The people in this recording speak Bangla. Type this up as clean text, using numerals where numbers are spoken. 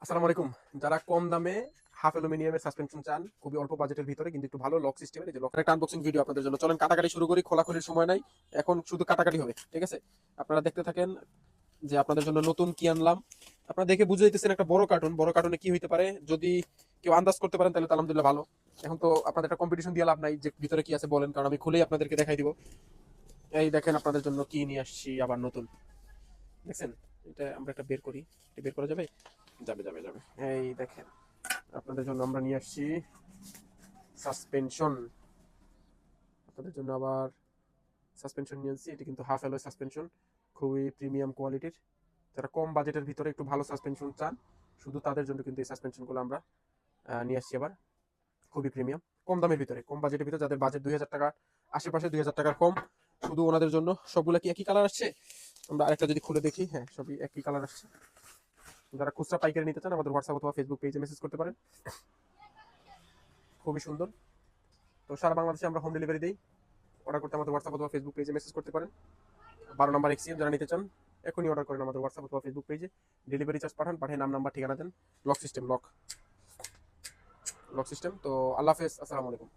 আসসালামু আলাইকুম। যারা কম দামে হাফ অ্যালুমিনিয়ামের সাসপেনশন চান, খুবই অল্প বাজেটের ভিতরে কিন্তু একটু ভালো লক সিস্টেমের, এই যে লকের একটা আনবক্সিং ভিডিও আপনাদের জন্য। চলেন কাটাকাটি শুরু করি, খোলাখুলির সময় নাই। এখন শুধু কাটাকাটি হবে, ঠিক আছে? আপনারা দেখতে থাকেন যে আপনাদের জন্য নতুন কি আনলাম। আপনারা দেখে বুঝে দিতেছেন একটা বড় কার্টুন। বড় কার্টুনে কি হইতে পারে যদি কেউ আন্দাজ করতে পারেন তাহলে তো আলহামদুলিল্লাহ ভালো। এখন তো আপনাদের একটা কম্পিটিশন দিয়ে লাভ নাই যে ভিতরে কি আছে বলেন, কারণ আমি খুলেই আপনাদেরকে দেখাই দিব। এই দেখেন আপনাদের জন্য কি নিয়ে আসছি আবার নতুন। দেখছেন? এটা আমরা একটা বের করি। এটা বের করা যাবে? যাবে যাবে যাবে। এই দেখেন আপনাদের জন্য আমরা নিয়ে আসছি সাসপেনশন। আপনাদের জন্য আবার সাসপেনশন নিয়ে আসছি। এটি কিন্তু হাফ অ্যালয় সাসপেনশন, খুবই প্রিমিয়াম কোয়ালিটির। যারা কম বাজেটের ভিতরে একটু ভালো সাসপেনশন চান, শুধু তাদের জন্য কিন্তু এই সাসপেনশনগুলো আমরা নিয়ে আসছি আবার। খুবই প্রিমিয়াম, কম দামের ভিতরে, কম বাজেটের ভিতরে, যাদের বাজেট 2000 টাকা আশেপাশে, 2000 টাকার কম, শুধু ওনাদের জন্য। সবগুলো কি একই কালার আসছে? আমরা আরেকটা যদি খুলে দেখি, হ্যাঁ সবই একই কালার আসছে। যারা খুচরা পাইকারি নিতে চান আমাদের হোয়াটসঅ্যাপ অথবা ফেসবুক পেজে মেসেজ করতে পারেন। খুবই সুন্দর। তো সারা বাংলাদেশে আমরা হোম ডেলিভারি দিই। অর্ডার করতে আমাদের হোয়াটসঅ্যাপ অথবা ফেসবুক পেজে মেসেজ করতে পারেন। 12 নম্বর এক্সিএম যারা নিতে চান এখনই অর্ডার করেন আমাদের হোয়াটসঅ্যাপ অথবা ফেসবুক পেজে। ডেলিভারি চার্জ পাঠান, পাঠিয়ে নাম নাম্বার ঠিকানা দেন। Lock system, lock lock system. তো আল্লাহ হাফেজ, আসসালামু আলাইকুম।